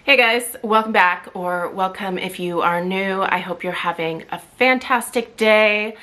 Hey guys, welcome back, or welcome if you are new. I hope you're having a fantastic day.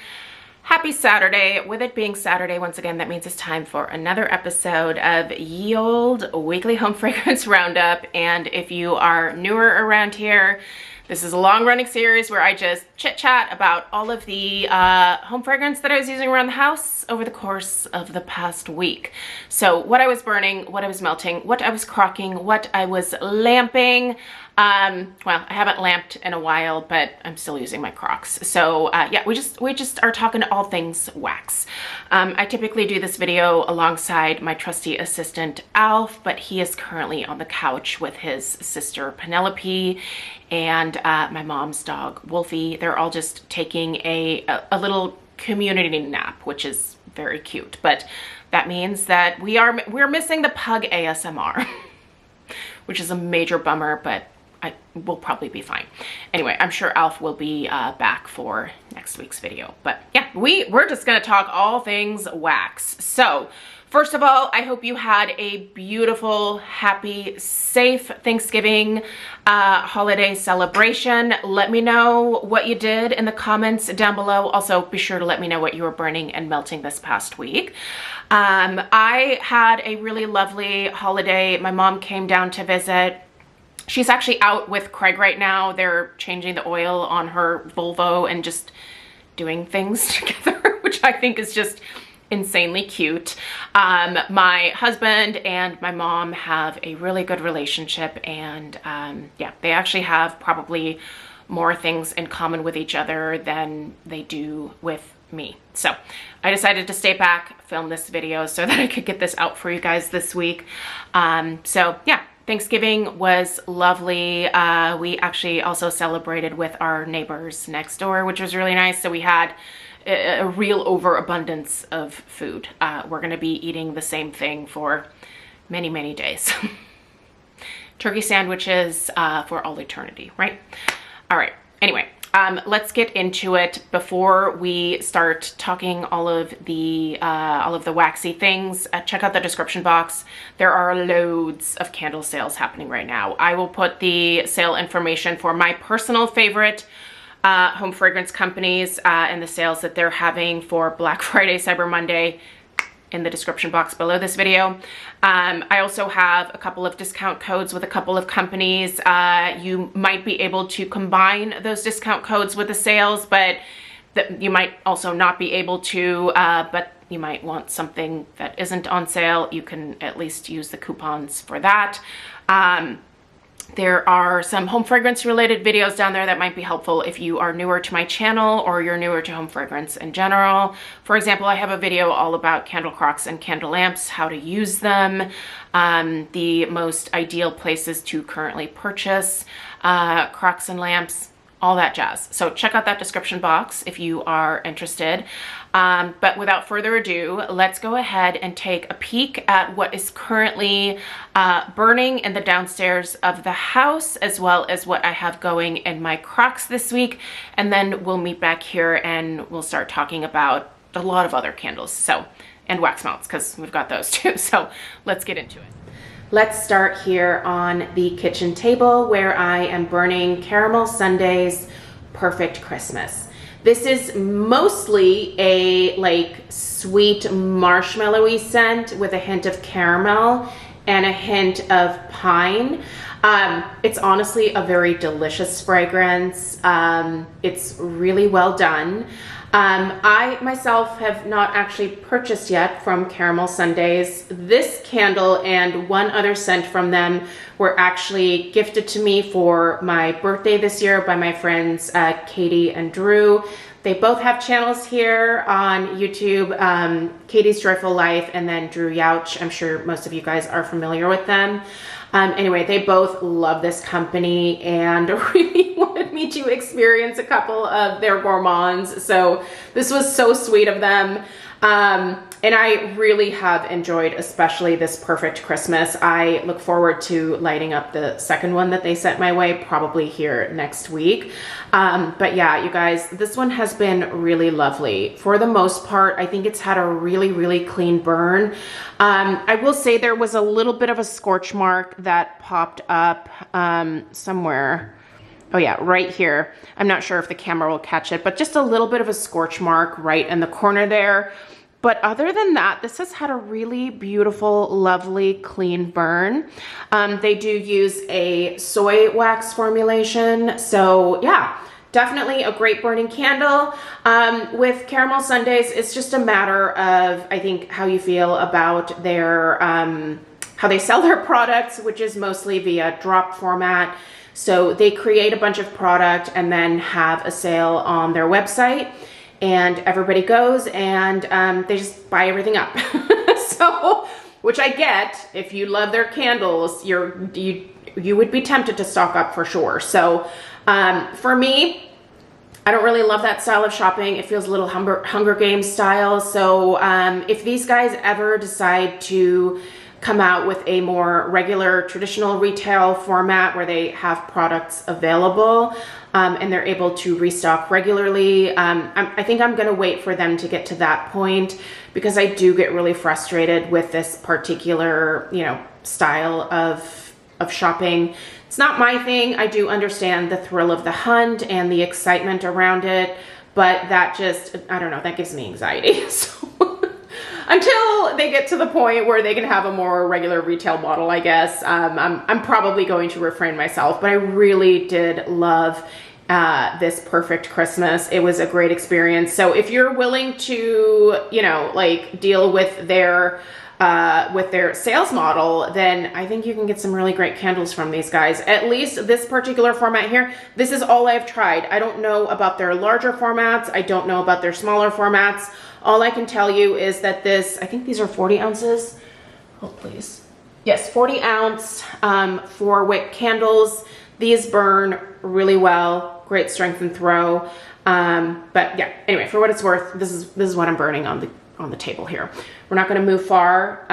Happy Saturday. With it being Saturday, once again, that means it's time for another episode of Ye Olde Weekly Home Fragrance Roundup. And if you are newer around here, this is a long-running series where I just chit-chat about all of the home fragrance that I was using around the house over the course of the past week. So what I was burning, what I was melting, what I was crocking, what I was lamping. Well, I haven't lamped in a while, but I'm still using my Crocs. So yeah, we just are talking all things wax. I typically do this video alongside my trusty assistant Alf, but he is currently on the couch with his sister Penelope and my mom's dog Wolfie. They're all just taking a little community nap, which is very cute. But that means that we're missing the pug ASMR, which is a major bummer, but we'll probably be fine. Anyway, I'm sure Alf will be back for next week's video. But yeah, we're just gonna talk all things wax. So first of all, I hope you had a beautiful, happy, safe Thanksgiving holiday celebration. Let me know what you did in the comments down below. Also, be sure to let me know what you were burning and melting this past week. I had a really lovely holiday. My mom came down to visit. She's actually out with Craig right now. They're changing the oil on her Volvo and just doing things together, which I think is just insanely cute. My husband and my mom have a really good relationship, and yeah, they actually have probably more things in common with each other than they do with me. So I decided to stay back, film this video so that I could get this out for you guys this week. So yeah, Thanksgiving was lovely. We actually also celebrated with our neighbors next door, which was really nice. So we had a real overabundance of food. We're gonna be eating the same thing for many, many days. Turkey sandwiches for all eternity, right? All right, anyway, let's get into it. Before we start talking all of the waxy things, check out the description box. There are loads of candle sales happening right now. I will put the sale information for my personal favorite home fragrance companies and the sales that they're having for Black Friday, Cyber Monday in the description box below this video. I also have a couple of discount codes with a couple of companies. You might be able to combine those discount codes with the sales, but you might also not be able to, but you might want something that isn't on sale. You can at least use the coupons for that. There are some home fragrance related videos down there that might be helpful if you are newer to my channel or you're newer to home fragrance in general. For example, I have a video all about candle crocks and candle lamps, how to use them, the most ideal places to currently purchase crocks and lamps, all that jazz. So check out that description box if you are interested. But without further ado, let's go ahead and take a peek at what is currently burning in the downstairs of the house, as well as what I have going in my Crocs this week. And then we'll meet back here and we'll start talking about a lot of other candles. So, and wax melts, because we've got those too. So let's get into it. Let's start here on the kitchen table where I am burning Caramel Sundae's Perfect Christmas. This is mostly a like sweet marshmallowy scent with a hint of caramel and a hint of pine. It's honestly a very delicious fragrance. It's really well done. I myself have not actually purchased yet from Caramel Sundaes. This candle and one other scent from them were actually gifted to me for my birthday this year by my friends Katie and Drew. They both have channels here on YouTube, Katie's Joyful Life and then Drew Yauch. I'm sure most of you guys are familiar with them. Anyway, they both love this company and really wanted me to experience a couple of their gourmands. So this was so sweet of them. And I really have enjoyed, especially this Perfect Christmas. I look forward to lighting up the second one that they sent my way, probably here next week. But yeah, you guys, this one has been really lovely. For the most part, I think it's had a really, really clean burn. I will say there was a little bit of a scorch mark that popped up somewhere. Oh yeah, right here. I'm not sure if the camera will catch it, but just a little bit of a scorch mark right in the corner there. But other than that, this has had a really beautiful, lovely, clean burn. They do use a soy wax formulation. So yeah, definitely a great burning candle. With caramel sundaes, it's just a matter of, I think, how you feel about their, how they sell their products, which is mostly via drop format. So they create a bunch of product and then have a sale on their website. And everybody goes and they just buy everything up. So, which I get, if you love their candles, you would be tempted to stock up for sure. So for me, I don't really love that style of shopping. It feels a little Hunger Games style. So if these guys ever decide to come out with a more regular traditional retail format where they have products available and they're able to restock regularly, I think I'm gonna wait for them to get to that point, because I do get really frustrated with this particular, style of shopping. It's not my thing. I do understand the thrill of the hunt and the excitement around it, but that just, I don't know, that gives me anxiety. So until they get to the point where they can have a more regular retail model, I guess, I'm probably going to refrain myself. But I really did love this Perfect Christmas. It was a great experience. So if you're willing to, deal with their sales model, then I think you can get some really great candles from these guys. At least this particular format here, this is all I've tried. I don't know about their larger formats. I don't know about their smaller formats. All I can tell you is that this, I think these are 40 ounces. Oh, please. Yes, 40 ounce 4-wick candles. These burn really well. Great strength and throw. But yeah, anyway, for what it's worth, this is what I'm burning on the table here. We're not going to move far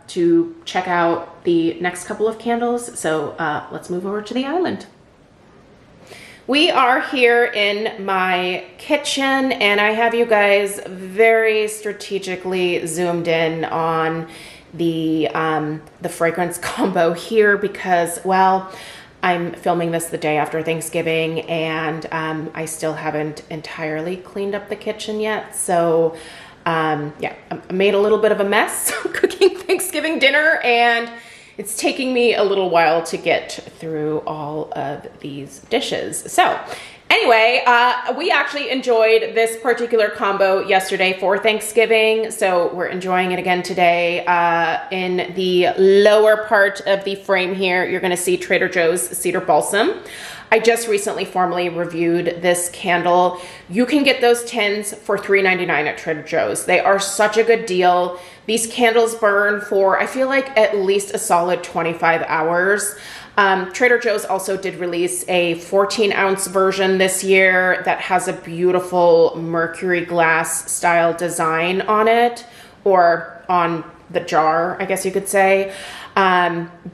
to check out the next couple of candles. So let's move over to the island. We are here in my kitchen, and I have you guys very strategically zoomed in on the fragrance combo here because, well, I'm filming this the day after Thanksgiving, and I still haven't entirely cleaned up the kitchen yet. So yeah, I made a little bit of a mess cooking Thanksgiving dinner, and it's taking me a little while to get through all of these dishes. So anyway, we actually enjoyed this particular combo yesterday for Thanksgiving. So we're enjoying it again today. In the lower part of the frame here, you're gonna see Trader Joe's Cedar Balsam. I just recently formally reviewed this candle. You can get those tins for $3.99 at Trader Joe's. They are such a good deal. These candles burn for, I feel like, at least a solid 25 hours. Trader Joe's also did release a 14-ounce version this year that has a beautiful mercury glass style design on it, or on the jar, I guess you could say.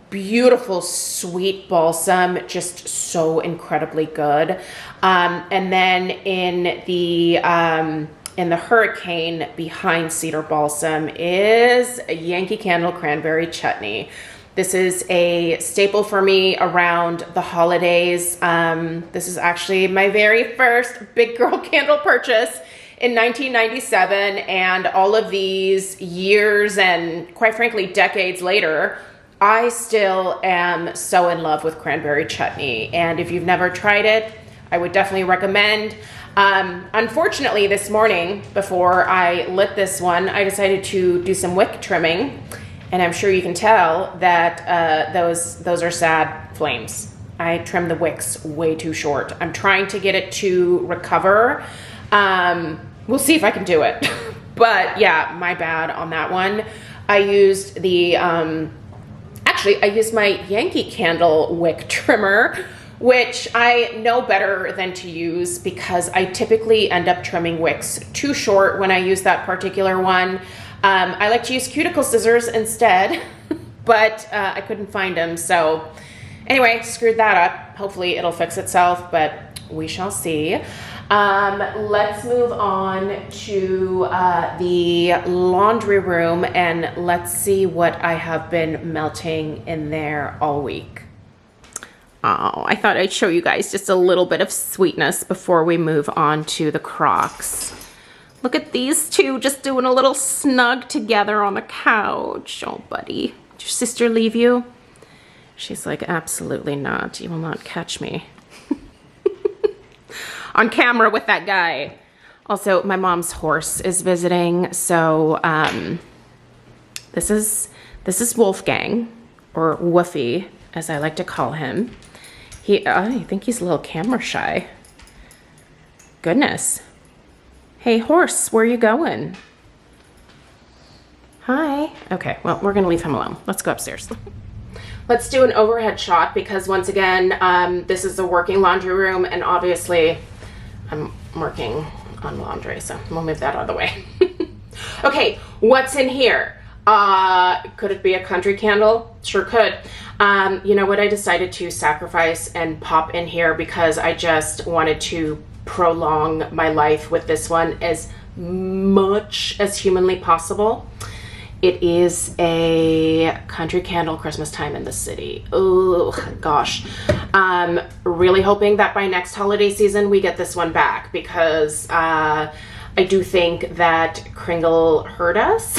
Beautiful, sweet balsam, just so incredibly good. And then in the Hurricane behind Cedar Balsam is a Yankee Candle Cranberry Chutney. This is a staple for me around the holidays. This is actually my very first big girl candle purchase in 1997, and all of these years and, quite frankly, decades later, I still am so in love with cranberry chutney. And if you've never tried it, I would definitely recommend. Unfortunately, this morning, before I lit this one, I decided to do some wick trimming, and I'm sure you can tell that those are sad flames. I trimmed the wicks way too short. I'm trying to get it to recover. We'll see if I can do it. But yeah, my bad on that one. I used the, actually I used my Yankee Candle wick trimmer, which I know better than to use because I typically end up trimming wicks too short when I use that particular one. I like to use cuticle scissors instead, but I couldn't find them. So anyway, screwed that up. Hopefully it'll fix itself, but we shall see. Let's move on to the laundry room and let's see what I have been melting in there all week. Oh, I thought I'd show you guys just a little bit of sweetness before we move on to the Crocs. Look at these two just doing a little snug together on the couch. Oh, buddy. Did your sister leave you? She's like, absolutely not. You will not catch me. On camera with that guy. Also, my mom's horse is visiting, so this is Wolfgang, or Woofy, as I like to call him. I think he's a little camera shy. Goodness. Hey, horse, where are you going? Hi. Okay, well, we're gonna leave him alone. Let's go upstairs. Let's do an overhead shot because once again, this is the working laundry room and obviously I'm working on laundry, so we'll move that out of the way. Okay, what's in here? Could it be a country candle? Sure could. You know what? I decided to sacrifice and pop in here because I just wanted to prolong my life with this one as much as humanly possible. It is a country candle Christmas time in the city. Oh gosh. Really hoping that by next holiday season we get this one back because I do think that Kringle hurt us.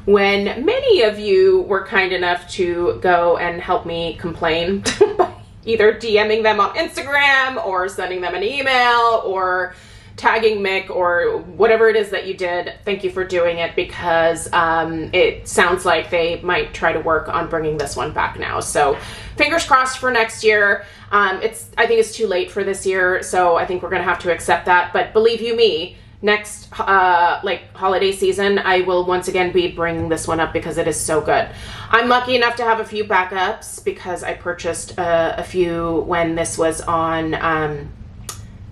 When many of you were kind enough to go and help me complain by either DMing them on Instagram or sending them an email or tagging Mick or whatever it is that you did. Thank you for doing it because it sounds like they might try to work on bringing this one back now. So fingers crossed for next year. I think it's too late for this year, so I think we're gonna have to accept that. But believe you me, next holiday season, I will once again be bringing this one up because it is so good. I'm lucky enough to have a few backups because I purchased a few when this was on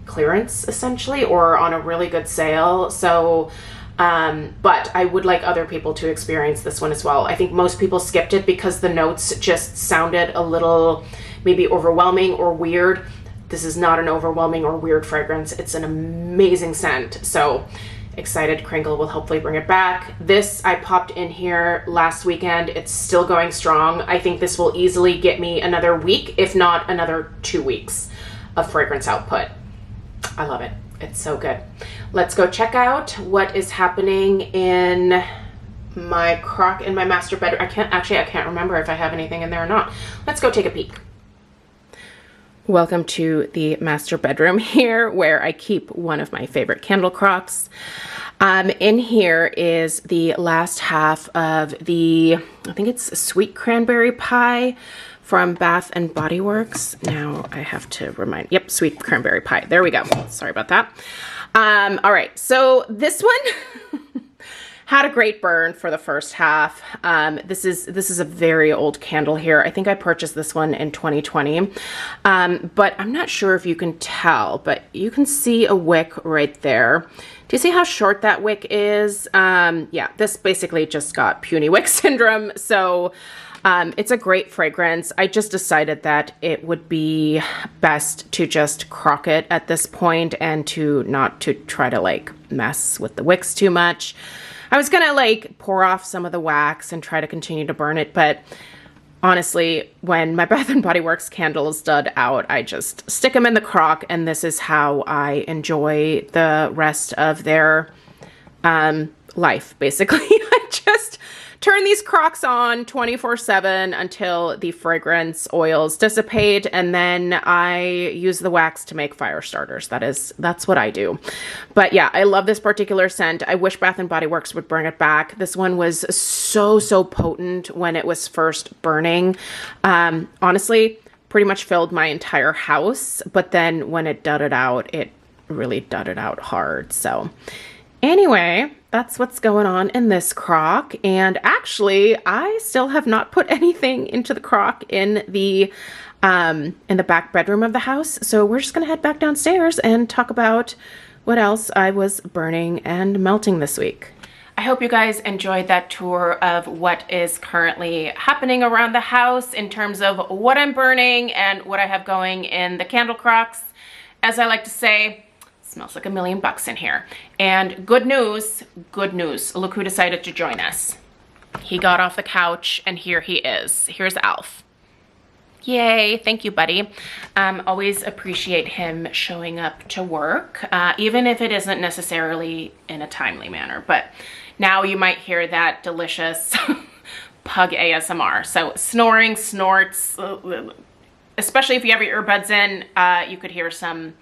clearance essentially or on a really good sale. So but I would like other people to experience this one as well. I think most people skipped it because the notes just sounded a little maybe overwhelming or weird. This is not an overwhelming or weird fragrance. It's an amazing scent. So excited Kringle will hopefully bring it back. This I popped in here last weekend. It's still going strong. I think this will easily get me another week, if not another 2 weeks of fragrance output. I love it. It's so good. Let's go check out what is happening in my crock in my master bedroom. I can't remember if I have anything in there or not. Let's go take a peek. Welcome to the master bedroom here where I keep one of my favorite candle crocks. In here is the last half of the, I think it's sweet cranberry pie from Bath and Body Works. Now I have to remind, yep, sweet cranberry pie. There we go. Sorry about that. All right, so this one had a great burn for the first half. This is a very old candle here. I think I purchased this one in 2020, but I'm not sure if you can tell, but you can see a wick right there. Do you see how short that wick is? Yeah, this basically just got puny wick syndrome. So it's a great fragrance. I just decided that it would be best to just crock it at this point and to not to try to like mess with the wicks too much. I was gonna like pour off some of the wax and try to continue to burn it, but honestly, when my Bath and Body Works candles dud out, I just stick them in the crock, and this is how I enjoy the rest of their life, basically. I just turn these crocks on 24/7 until the fragrance oils dissipate, and then I use the wax to make fire starters. That's what I do. But yeah, I love this particular scent. I wish Bath and Body Works would bring it back. This one was so potent when it was first burning. Honestly, pretty much filled my entire house, but then when it dudded out, it really dudded out hard. So anyway, that's what's going on in this crock. And actually, I still have not put anything into the crock in the back bedroom of the house. So we're just gonna head back downstairs and talk about what else I was burning and melting this week. I hope you guys enjoyed that tour of what is currently happening around the house in terms of what I'm burning and what I have going in the candle crocks. As I like to say, smells like $1 million in here. And good news, look who decided to join us. He got off the couch and here he is. Here's Alf. Yay, thank you, buddy. Always appreciate him showing up to work, even if it isn't necessarily in a timely manner. But now you might hear that delicious pug ASMR. So snoring, snorts, especially if you have your earbuds in, you could hear some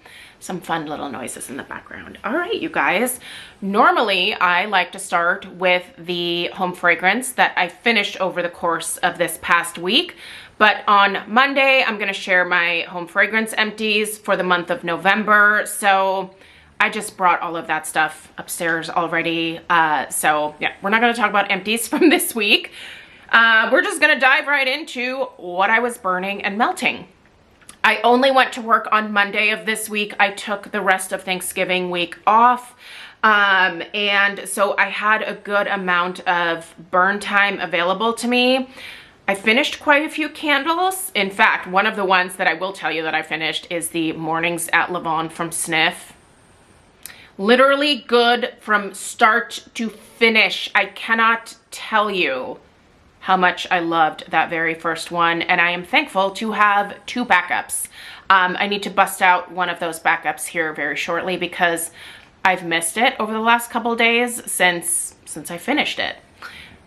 fun little noises in the background. All right, you guys. Normally, I like to start with the home fragrance that I finished over the course of this past week. But on Monday, I'm gonna share my home fragrance empties for the month of November. So I just brought all of that stuff upstairs already. So yeah, we're not gonna talk about empties from this week. We're just gonna dive right into what I was burning and melting. I only went to work on Monday of this week. I took the rest of Thanksgiving week off. And so I had a good amount of burn time available to me. I finished quite a few candles. In fact, one of the ones that I will tell you that I finished is the Mornings at Lavon from Sniff. Literally good from start to finish. I cannot tell you how much I loved that very first one, and I am thankful to have 2 backups. I need to bust out one of those backups here very shortly because I've missed it over the last couple of days since I finished it.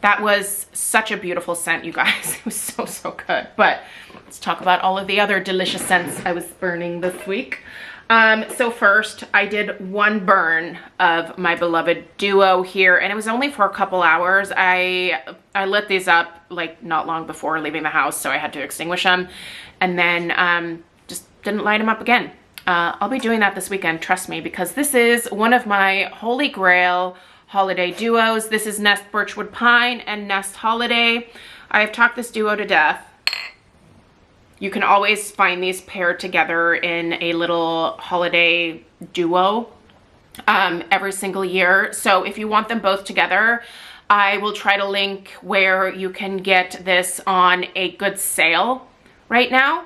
That was such a beautiful scent, you guys. It was so good. But let's talk about all of the other delicious scents I was burning this week. So first, I did one burn of my beloved duo here, and it was only for a couple hours. I lit these up like not long before leaving the house, so I had to extinguish them, and then just didn't light them up again. I'll be doing that this weekend, trust me, because this is one of my holy grail holiday duos. This is Nest Birchwood Pine and Nest Holiday. I have talked this duo to death. You can always find these paired together in a little holiday duo every single year. So if you want them both together, I will try to link where you can get this on a good sale right now.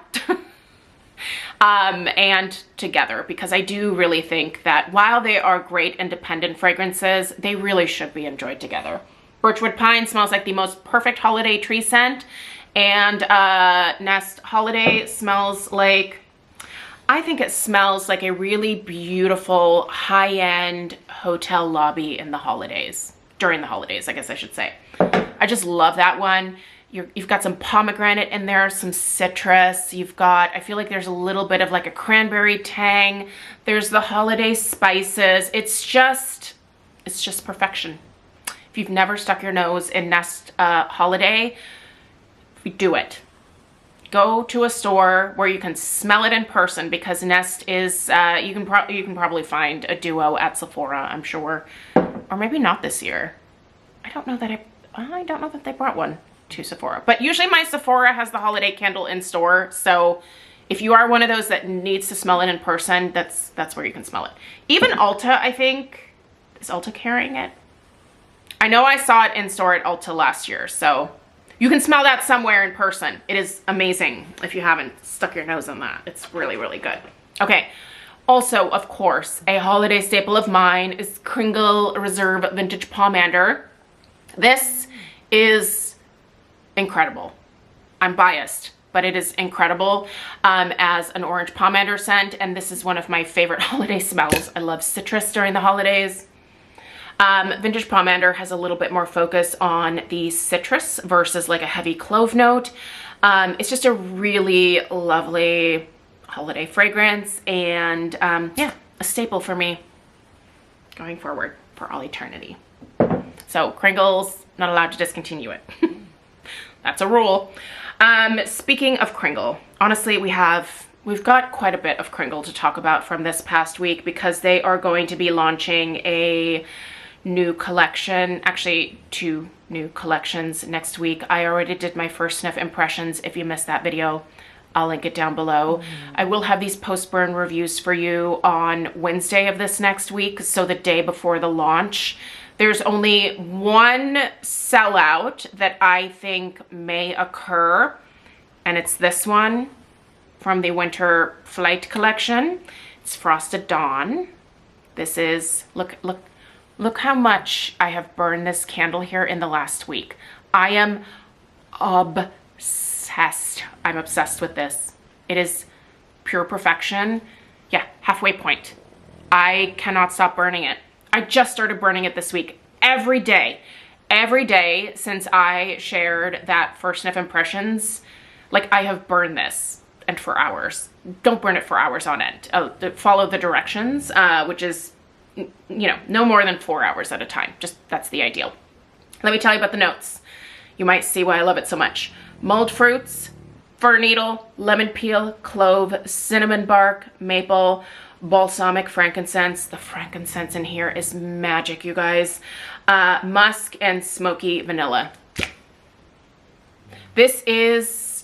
And together, because I do really think that while they are great independent fragrances, they really should be enjoyed together. Birchwood Pine smells like the most perfect holiday tree scent, and Nest Holiday smells like, I think it smells like a really beautiful high-end hotel lobby in the holidays, during the holidays, I guess I should say. I just love that one. You've got some pomegranate in there, some citrus. You've got, I feel like there's a little bit of like a cranberry tang. There's the holiday spices. It's just perfection. If you've never stuck your nose in Nest Holiday, do it. Go to a store where you can smell it in person, because Nest is, you can probably find a duo at Sephora, I'm sure. Or maybe not this year. I don't know that they brought one to Sephora, but usually my Sephora has the holiday candle in store. So if you are one of those that needs to smell it in person, that's where you can smell it. Even Ulta, I think, is Ulta carrying it? I know I saw it in store at Ulta last year, so you can smell that somewhere in person. It is amazing if you haven't stuck your nose in that. It's really, really good. Okay. Also, of course, a holiday staple of mine is Kringle Reserve Vintage Pomander. This is incredible. I'm biased, but it is incredible as an orange pomander scent, and this is one of my favorite holiday smells. I love citrus during the holidays. Vintage Pomander has a little bit more focus on the citrus versus like a heavy clove note. It's just a really lovely holiday fragrance, and yeah, a staple for me going forward for all eternity. So Kringle's not allowed to discontinue it. That's a rule. Speaking of Kringle, honestly, we've got quite a bit of Kringle to talk about from this past week, because they are going to be launching a new collection, actually 2 new collections next week. I already did my first sniff impressions. If you missed that video, I'll link it down below. I will have these post-burn reviews for you on Wednesday of this next week, so the day before the launch. There's only one sellout that I think may occur, and it's this one from the Winter Flight collection. It's Frosted Dawn. This is, look how much I have burned this candle here in the last week. I am obsessed. I'm obsessed with this. It is pure perfection. Yeah, halfway point. I cannot stop burning it. I just started burning it this week. Every day since I shared that first sniff impressions, like I have burned this, and for hours. Don't burn it for hours on end. Follow the directions, which is, you know, no more than 4 hours at a time. Just, that's the ideal. Let me tell you about the notes. You might see why I love it so much. Mulled fruits, fir needle, lemon peel, clove, cinnamon bark, maple, balsamic frankincense. The frankincense in here is magic, you guys. Musk and smoky vanilla. This is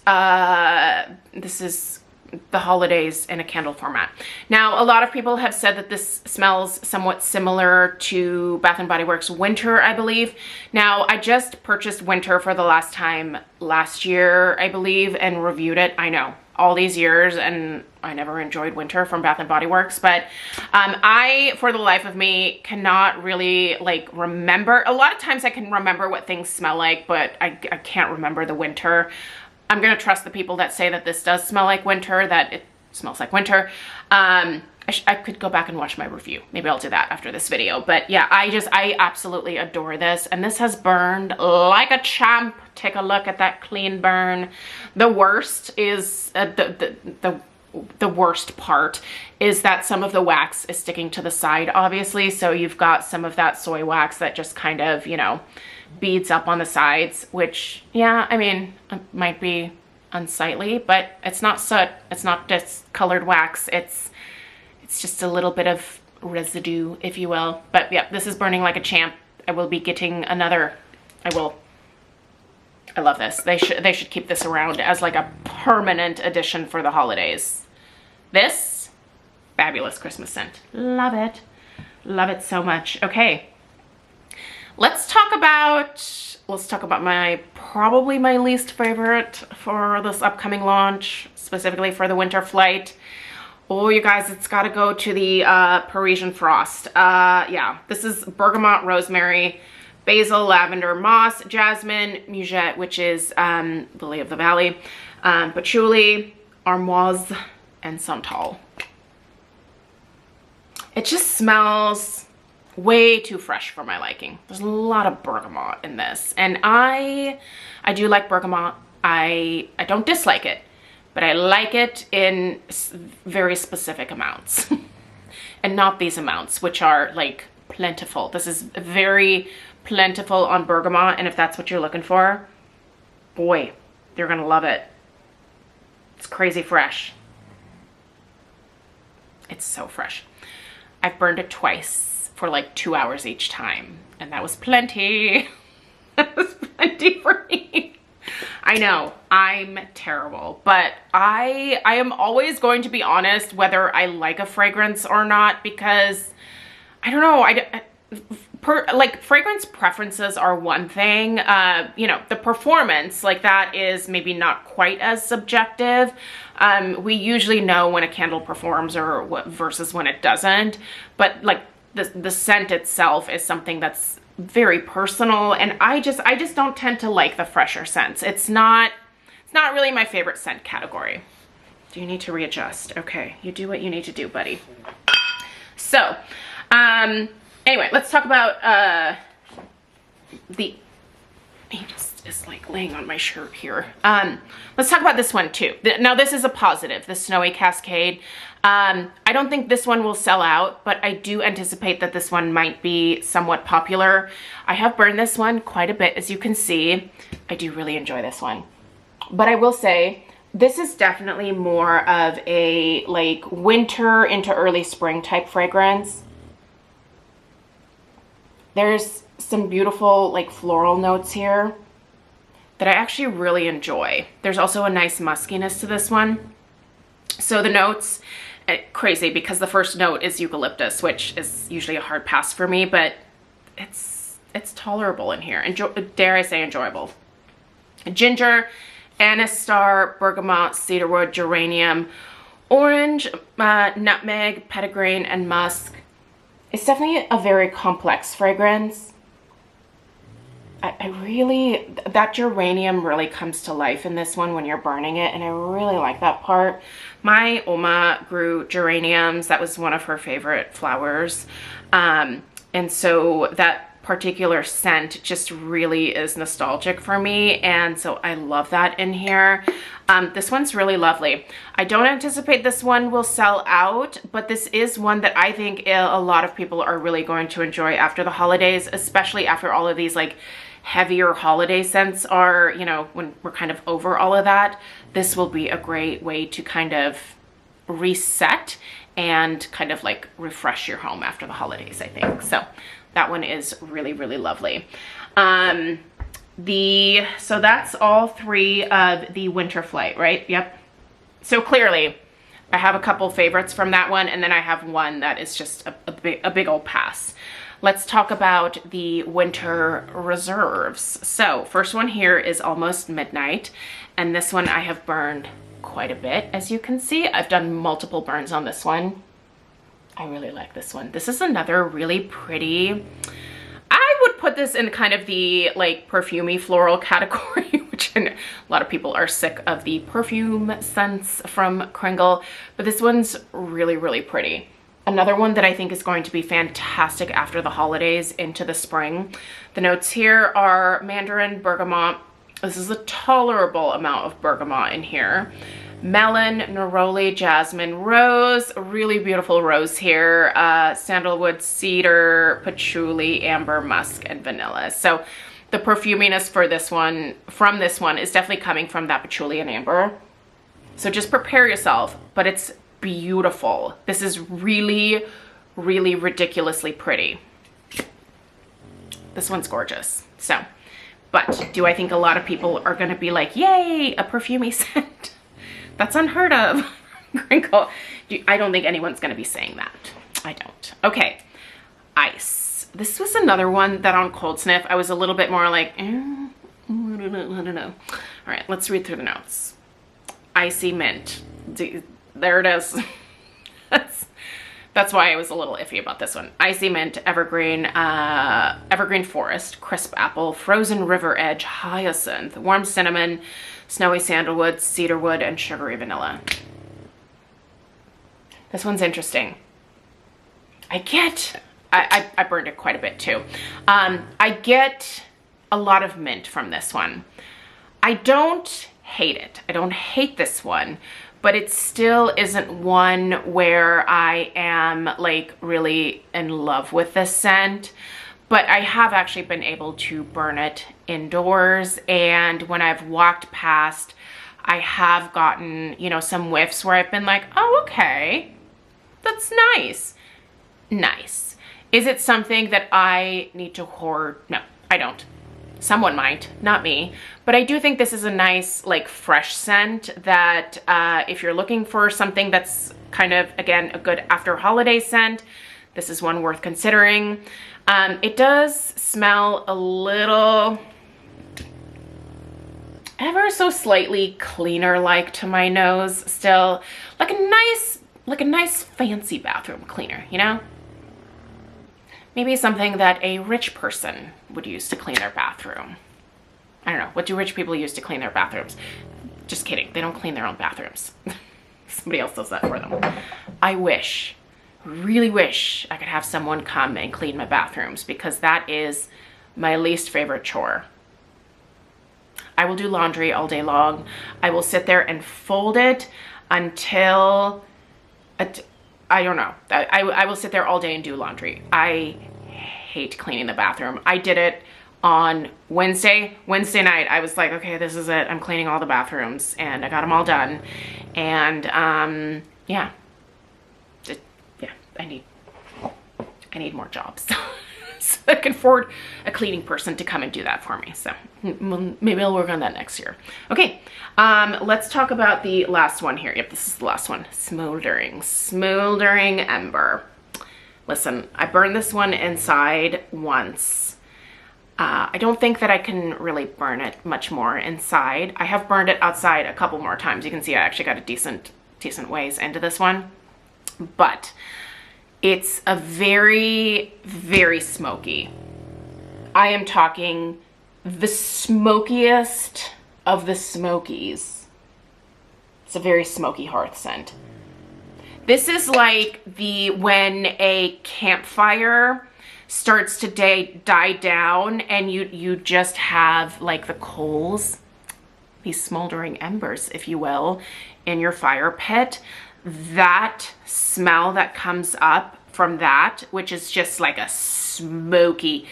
the holidays in a candle format. Now, a lot of people have said that this smells somewhat similar to Bath & Body Works Winter, I believe. Now, I just purchased Winter for the last time last year, I believe, and reviewed it. I know, all these years, and I never enjoyed Winter from Bath & Body Works, but I, for the life of me, cannot really, like, remember. A lot of times I can remember what things smell like, but I can't remember the Winter. I'm going to trust the people that say that this does smell like winter, that it smells like winter. I could go back and watch my review. Maybe I'll do that after this video. But yeah, I absolutely adore this. And this has burned like a champ. Take a look at that clean burn. The worst is, the worst part is that some of the wax is sticking to the side, obviously. So you've got some of that soy wax that just kind of, you know, beads up on the sides, which, yeah, I mean, it might be unsightly, but it's not soot. It's not discolored wax. It's just a little bit of residue, if you will. But yeah, this is burning like a champ. I will be getting another. I love this. They should keep this around as like a permanent addition for the holidays. This, fabulous Christmas scent. Love it. Love it so much. Okay. Let's talk about probably my least favorite for this upcoming launch, specifically for the Winter Flight. Oh, you guys, it's got to go to the Parisian Frost. Yeah, this is bergamot, rosemary, basil, lavender, moss, jasmine, muguet, which is lily of the valley, patchouli, armoise, and santal. It just smells way too fresh for my liking. There's a lot of bergamot in this, and I do like bergamot. I don't dislike it, but I like it in very specific amounts and not these amounts, which are like plentiful. This is very plentiful on bergamot, and if that's what you're looking for, boy, you're gonna love it. It's crazy fresh. It's so fresh. I've burned it twice for like 2 hours each time, and that was plenty. That was plenty for me. I know, I'm terrible, but I am always going to be honest whether I like a fragrance or not, because I don't know, like fragrance preferences are one thing, you know, the performance, like that is maybe not quite as subjective. We usually know when a candle performs or versus when it doesn't, but like the scent itself is something that's very personal, and I just don't tend to like the fresher scents. It's not really my favorite scent category. Do you need to readjust? Okay, you do what you need to do, buddy. So, anyway, let's talk about he just is like laying on my shirt here. Let's talk about this one too. Now this is a positive, the Snowy Cascade. I don't think this one will sell out, but I do anticipate that this one might be somewhat popular. I have burned this one quite a bit, as you can see. I do really enjoy this one. But I will say, this is definitely more of a like winter into early spring type fragrance. There's some beautiful like floral notes here that I actually really enjoy. There's also a nice muskiness to this one. So the notes, crazy because the first note is eucalyptus, which is usually a hard pass for me, but it's tolerable in here. Dare I say enjoyable. Ginger, anise star, bergamot, cedarwood, geranium, orange, nutmeg, petitgrain, and musk. It's definitely a very complex fragrance. I really, that geranium really comes to life in this one when you're burning it, and I really like that part. My Oma grew geraniums. That was one of her favorite flowers. And so that particular scent just really is nostalgic for me, and so I love that in here. This one's really lovely. I don't anticipate this one will sell out, but this is one that I think a lot of people are really going to enjoy after the holidays, especially after all of these like heavier holiday scents are, you know, when we're kind of over all of that. This will be a great way to kind of reset and kind of like refresh your home after the holidays, I think. So that one is really, really lovely. So that's all three of the Winter Flight, right? Yep. So clearly I have a couple favorites from that one, and then I have one that is just a big old pass. Let's talk about the Winter Reserves. So first one here is Almost Midnight, and this one I have burned quite a bit. As you can see, I've done multiple burns on this one. I really like this one. This is another really pretty, I would put this in kind of the like perfumey floral category, which a lot of people are sick of the perfume scents from Kringle, but this one's really, really pretty. Another one that I think is going to be fantastic after the holidays into the spring. The notes here are mandarin, bergamot. This is a tolerable amount of bergamot in here. Melon, neroli, jasmine, rose, really beautiful rose here, sandalwood, cedar, patchouli, amber, musk, and vanilla. So the perfuminess for this one, from this one, is definitely coming from that patchouli and amber. So just prepare yourself, but it's beautiful. This is really, really ridiculously pretty. This one's gorgeous. So, but do I think a lot of people are gonna be like, yay, a perfumey scent? That's unheard of. Kringle. I don't think anyone's going to be saying that. I don't. Okay. Ice. This was another one that on cold sniff, I was a little bit more like, I don't know. All right, let's read through the notes. Icy mint. There it is. That's why I was a little iffy about this one. Icy mint, evergreen, evergreen forest, crisp apple, frozen river edge, hyacinth, warm cinnamon, snowy sandalwood, cedarwood, and sugary vanilla. This one's interesting. I burned it quite a bit too. I get a lot of mint from this one. I don't hate it. I don't hate this one, but it still isn't one where I am like really in love with this scent. But I have actually been able to burn it indoors, and when I've walked past, I have gotten, you know, some whiffs where I've been like, oh, okay, that's nice. Nice. Is it something that I need to hoard? No, I don't. Someone might, not me. But I do think this is a nice, like, fresh scent that if you're looking for something that's kind of, again, a good after holiday scent, this is one worth considering. It does smell a little, ever so slightly cleaner like to my nose still, like a nice fancy bathroom cleaner, you know? Maybe something that a rich person would use to clean their bathroom. I don't know, what do rich people use to clean their bathrooms? Just kidding, they don't clean their own bathrooms. Somebody else does that for them. I wish, really wish I could have someone come and clean my bathrooms, because that is my least favorite chore. I will do laundry all day long. I will sit there and fold it until, I don't know. I will sit there all day and do laundry. I hate cleaning the bathroom. I did it on Wednesday night. I was like, okay, this is it. I'm cleaning all the bathrooms, and I got them all done. And yeah, I need more jobs. so I can afford a cleaning person to come and do that for me. So maybe I'll work on that next year. Okay, let's talk about the last one here. Yep, this is the last one. Smoldering Ember. Listen, I burned this one inside once. I don't think that I can really burn it much more inside. I have burned it outside a couple more times. You can see I actually got a decent ways into this one, but it's a very, very smoky. I am talking the smokiest of the smokies. It's a very smoky hearth scent. This is like when a campfire starts to die down and you just have like the coals, these smoldering embers, if you will, in your fire pit. That smell that comes up from that, which is just like a smoky,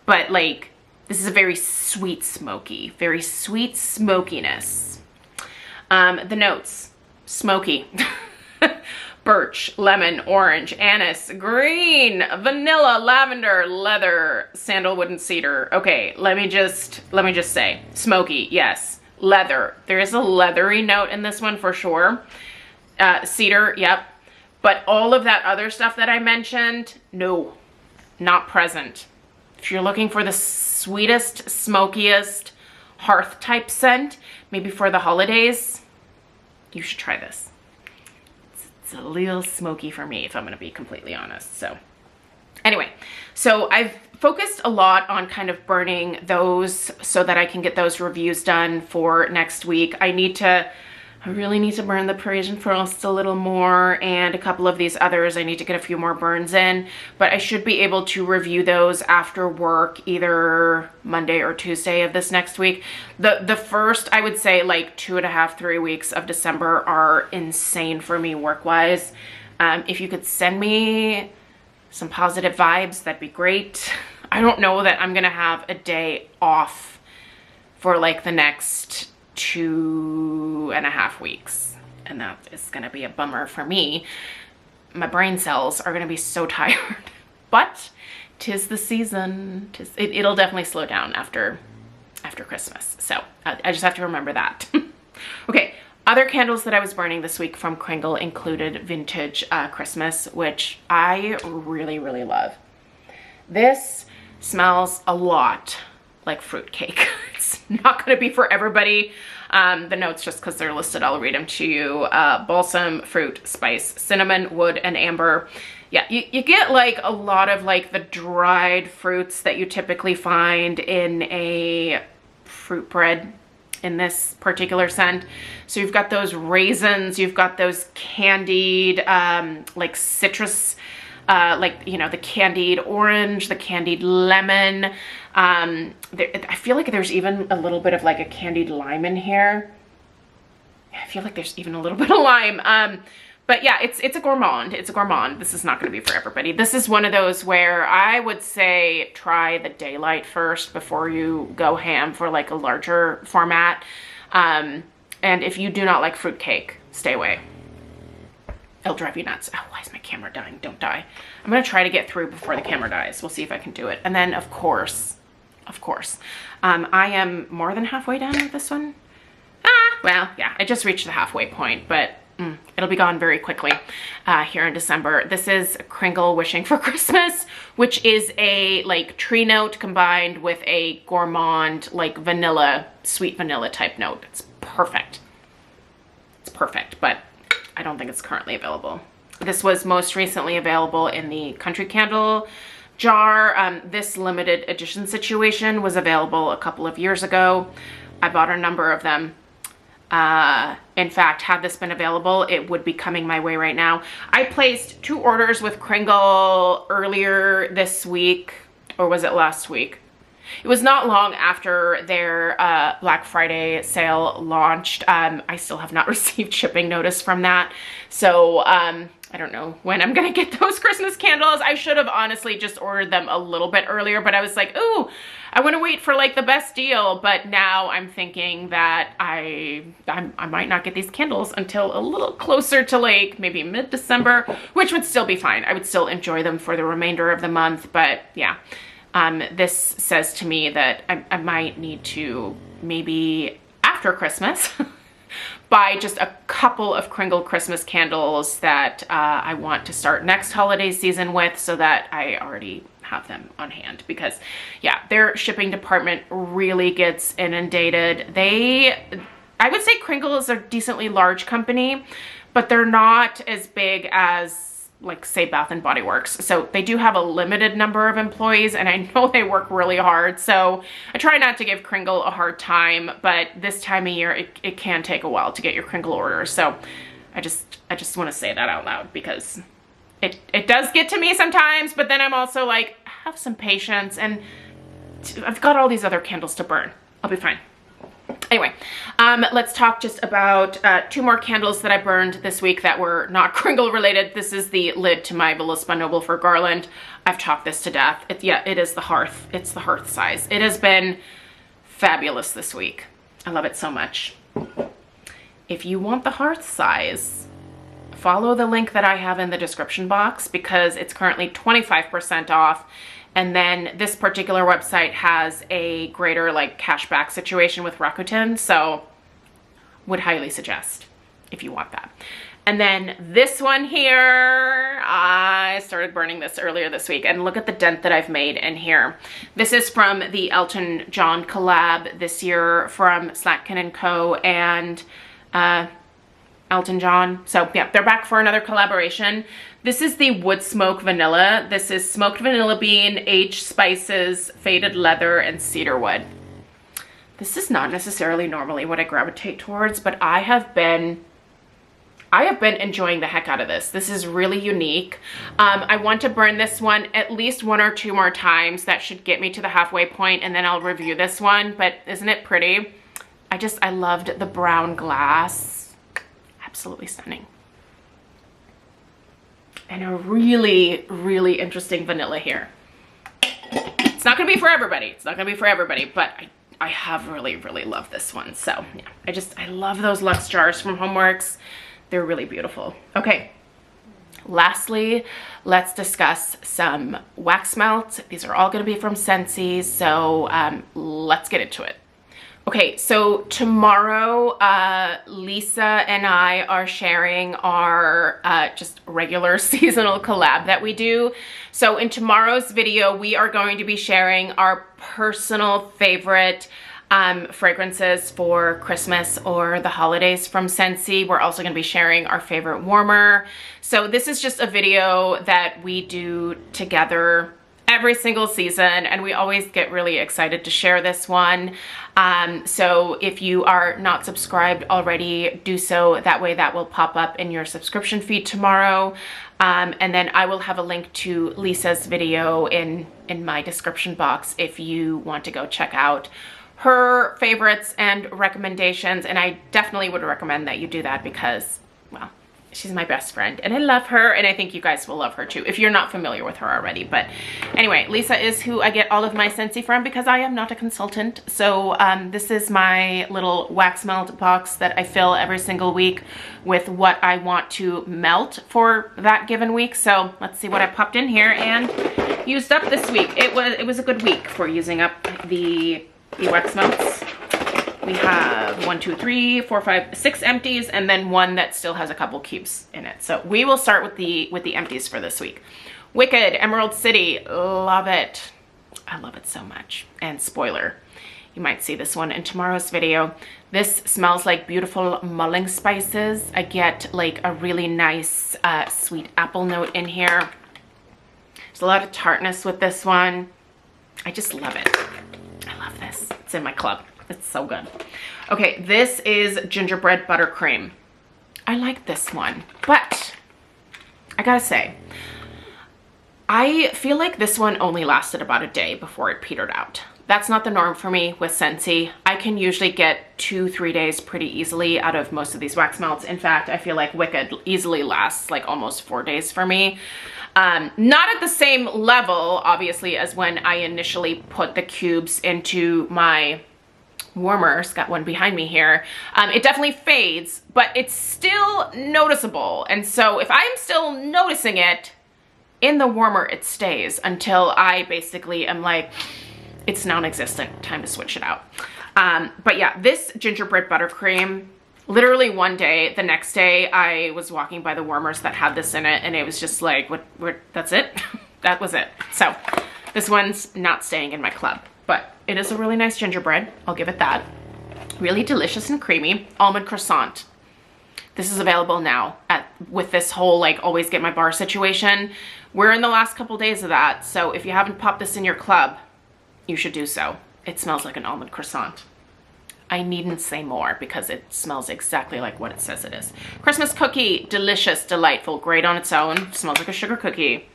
but like this is a very sweet smoky, very sweet smokiness. The notes, smoky. Birch, lemon, orange, anise, green, vanilla, lavender, leather, sandalwood, and cedar. Okay, let me just say, smoky, yes. Leather, there is a leathery note in this one for sure. Cedar, yep. But all of that other stuff that I mentioned, no, not present. If you're looking for the sweetest, smokiest hearth type scent, maybe for the holidays, you should try this. It's a little smoky for me, if I'm gonna be completely honest. So anyway, so I've focused a lot on kind of burning those so that I can get those reviews done for next week. I really need to burn the Parisian Frost a little more, and a couple of these others. I need to get a few more burns in, but I should be able to review those after work, either Monday or Tuesday of this next week. The first, I would say, like 2.5, 3 weeks of December are insane for me work-wise. If you could send me some positive vibes, that'd be great. I don't know that I'm gonna have a day off for like the next 2.5 weeks, and that is gonna be a bummer for me. My brain cells are gonna be so tired, but 'tis the season. It'll definitely slow down after Christmas, so I just have to remember that. Okay, other candles that I was burning this week from Kringle included Vintage Christmas, which I really, really love. This smells a lot like fruitcake. It's not going to be for everybody. The notes, just because they're listed, I'll read them to you. Balsam, fruit, spice, cinnamon, wood, and amber. Yeah, you get like a lot of like the dried fruits that you typically find in a fruit bread in this particular scent. So you've got those raisins, you've got those candied like citrus, like, you know, the candied orange, the candied lemon. I feel like there's even a little bit of like a candied lime in here. I feel like there's even a little bit of lime. But yeah, it's a gourmand. It's a gourmand. This is not going to be for everybody. This is one of those where I would say try the daylight first before you go ham for like a larger format. And if you do not like fruitcake, stay away. It'll drive you nuts. Oh, why is my camera dying? Don't die. I'm going to try to get through before the camera dies. We'll see if I can do it. And then, of course, I am more than halfway done with this one. Well, yeah, I just reached the halfway point, but it'll be gone very quickly here in December. This is Kringle Wishing for Christmas, which is a like tree note combined with a gourmand, like vanilla, sweet vanilla type note. It's perfect. It's perfect, but I don't think it's currently available. This was most recently available in the Country Candle jar. This limited edition situation was available a couple of years ago. I bought a number of them. In fact, had this been available, it would be coming my way right now. I placed 2 orders with Kringle earlier this week, or was it last week? It was not long after their Black Friday sale launched. I still have not received shipping notice from that. So I don't know when I'm gonna get those Christmas candles. I should have honestly just ordered them a little bit earlier, but I was like, ooh, I wanna wait for like the best deal. But now I'm thinking that I might not get these candles until a little closer to like maybe mid-December, which would still be fine. I would still enjoy them for the remainder of the month, but yeah. This says to me that I might need to, maybe after Christmas, buy just a couple of Kringle Christmas candles that I want to start next holiday season with, so that I already have them on hand, because yeah, their shipping department really gets inundated. I would say Kringle is a decently large company, but they're not as big as, like, say, Bath and Body Works. So they do have a limited number of employees, and I know they work really hard. So I try not to give Kringle a hard time, but this time of year, it can take a while to get your Kringle orders. So I just want to say that out loud, because it does get to me sometimes, but then I'm also like, have some patience, and I've got all these other candles to burn. I'll be fine. Anyway, let's talk just about 2 more candles that I burned this week that were not Kringle related. This is the lid to my voluspa Noble for Garland. I've talked this to death. It is the hearth. It's the hearth size. It has been fabulous this week. I love it so much. If you want the hearth size, follow the link that I have in the description box, because it's currently 25% off. And then this particular website has a greater, like, cashback situation with Rakuten, so would highly suggest if you want that. And then this one here, I started burning this earlier this week, and look at the dent that I've made in here. This is from the Elton John collab this year from Rakuten & Co. and Elton John. So yeah, they're back for another collaboration. This is the Wood Smoke Vanilla. This is smoked vanilla bean, aged spices, faded leather, and cedar wood. This is not necessarily normally what I gravitate towards, but I have been enjoying the heck out of this. This is really unique. I want to burn this one at least 1 or 2 more times. That should get me to the halfway point, and then I'll review this one. But isn't it pretty? I loved the brown glass. Absolutely stunning. And a really, really interesting vanilla here. It's not gonna be for everybody. It's not gonna be for everybody, but I have really, really loved this one. So yeah, I love those Luxe jars from HomeWorx. They're really beautiful. Okay, lastly, let's discuss some wax melts. These are all gonna be from Scentsy, so let's get into it. Okay, so tomorrow, Lisa and I are sharing our just regular seasonal collab that we do. So in tomorrow's video, we are going to be sharing our personal favorite fragrances for Christmas or the holidays from Scentsy. We're also going to be sharing our favorite warmer. So this is just a video that we do together every single season, and we always get really excited to share this one. So if you are not subscribed already, do so. That way that will pop up in your subscription feed tomorrow. And then I will have a link to Lisa's video in my description box if you want to go check out her favorites and recommendations. And I definitely would recommend that you do that, because, well, she's my best friend and I love her, and I think you guys will love her too if you're not familiar with her already. But anyway, Lisa is who I get all of my Scentsy from, because I am not a consultant. So this is my little wax melt box that I fill every single week with what I want to melt for that given week. So let's see what I popped in here and used up this week. It was a good week for using up the wax melts. We have 1, 2, 3, 4, 5, 6 empties, and then one that still has a couple cubes in it. So we will start with the empties for this week. Wicked Emerald City, love it. I love it so much. And spoiler, you might see this one in tomorrow's video. This smells like beautiful mulling spices. I get like a really nice sweet apple note in here. There's a lot of tartness with this one. I just love it. I love this. It's in my club. It's so good. Okay, this is gingerbread buttercream. I like this one, but I gotta say, I feel like this one only lasted about a day before it petered out. That's not the norm for me with Scentsy. I can usually get 2-3 days pretty easily out of most of these wax melts. In fact, I feel like Wicked easily lasts like almost 4 days for me. Not at the same level, obviously, as when I initially put the cubes into my warmers. Got one behind me here. It definitely fades, but it's still noticeable. And so if I'm still noticing it, in the warmer it stays until I basically am like, it's non-existent, time to switch it out. But yeah, this gingerbread buttercream, literally one day, the next day I was walking by the warmers that had this in it, and it was just like, what that's it? That was it. So this one's not staying in my club, but it is a really nice gingerbread. I'll give it that. Really delicious and creamy. Almond croissant. This is available now with this whole like always get my bar situation. We're in the last couple days of that. So if you haven't popped this in your club, you should do so. It smells like an almond croissant. I needn't say more because it smells exactly like what it says it is. Christmas cookie, delicious, delightful, great on its own. Smells like a sugar cookie.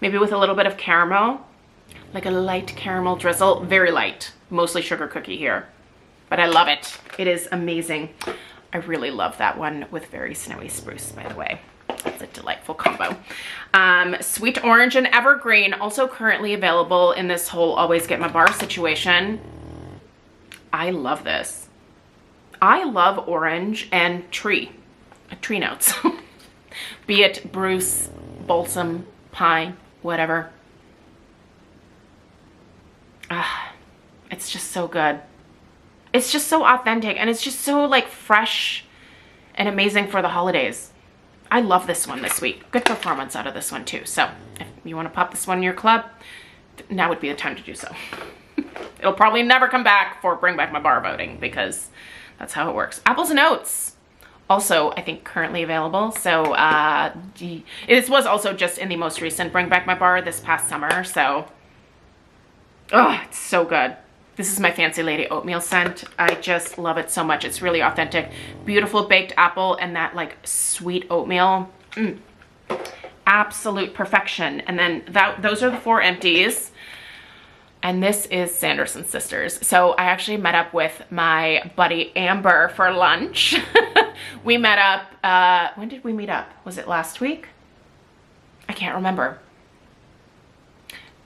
Maybe with a little bit of caramel, like a light caramel drizzle, very light, mostly sugar cookie here. But I love it. It is amazing. I really love that one with very snowy spruce, by the way. It's a delightful combo. Sweet orange and evergreen, also currently available in this whole always get my bar situation. I love this. I love orange and tree notes. Be it spruce, balsam, pine, whatever. It's just so good. It's just so authentic, and it's just so like fresh and amazing for the holidays. I love this one this week. Good performance out of this one too. So if you want to pop this one in your club, now would be the time to do so. It'll probably never come back for Bring Back My Bar voting because that's how it works. Apples and oats, also I think currently available. So this was also just in the most recent Bring Back My Bar this past summer. So, oh, it's so good. This is my Fancy Lady oatmeal scent. I just love it so much. It's really authentic. Beautiful baked apple and that like sweet oatmeal. Absolute perfection. And then those are the 4 empties. And this is Sanderson Sisters. So I actually met up with my buddy Amber for lunch. We met up, when did we meet up? Was it last week? I can't remember.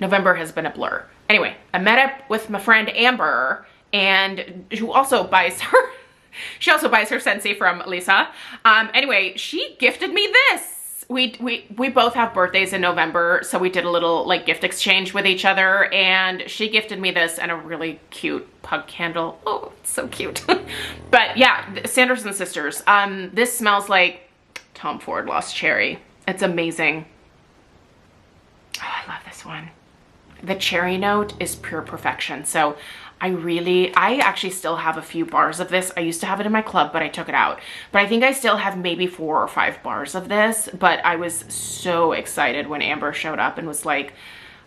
November has been a blur. Anyway, I met up with my friend Amber, and who also buys her, she also buys her Scentsy from Lisa. Anyway, she gifted me this. We both have birthdays in November, so we did a little like gift exchange with each other, and she gifted me this and a really cute pug candle. Oh, it's so cute. But yeah, Sanderson Sisters. This smells like Tom Ford Lost Cherry. It's amazing. Oh, I love this one. The cherry note is pure perfection. So I actually still have a few bars of this. I used to have it in my club, but I took it out. But I think I still have maybe 4 or 5 bars of this. But I was so excited when Amber showed up and was like,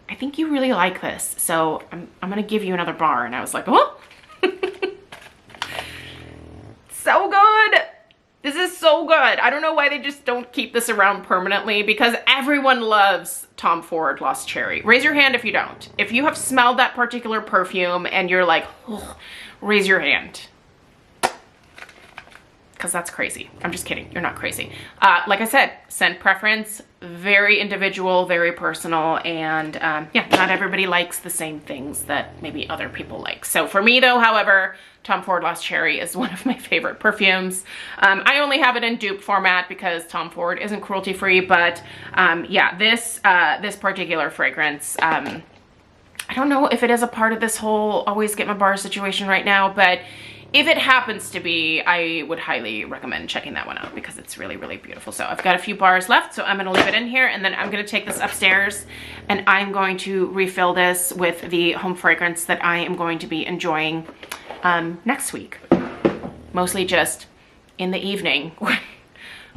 I think you really like this. So I'm going to give you another bar. And I was like, oh, so good. This is so good. I don't know why they just don't keep this around permanently, because everyone loves Tom Ford Lost Cherry. Raise your hand if you don't. If you have smelled that particular perfume and you're like, oh, raise your hand. Because that's crazy. I'm just kidding. You're not crazy. Like I said, scent preference, very individual, very personal, and yeah, not everybody likes the same things that maybe other people like. So for me though, however, Tom Ford Lost Cherry is one of my favorite perfumes. I only have it in dupe format because Tom Ford isn't cruelty free, but yeah, this particular fragrance, I don't know if it is a part of this whole always get my bar situation right now, but if it happens to be, I would highly recommend checking that one out because it's really, really beautiful. So I've got a few bars left, so I'm gonna leave it in here, and then I'm gonna take this upstairs and I'm going to refill this with the home fragrance that I am going to be enjoying next week. Mostly just in the evening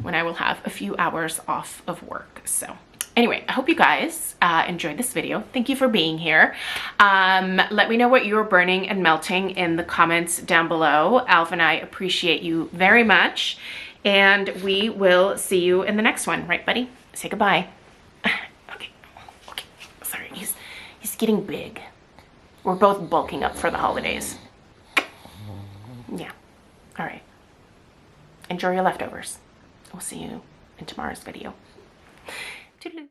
when I will have a few hours off of work. So anyway, I hope you guys enjoyed this video. Thank you for being here. Let me know what you're burning and melting in the comments down below. Alf and I appreciate you very much. And we will see you in the next one. Right, buddy? Say goodbye. Okay. Sorry, he's getting big. We're both bulking up for the holidays. Yeah. All right. Enjoy your leftovers. We'll see you in tomorrow's video. Toodaloo.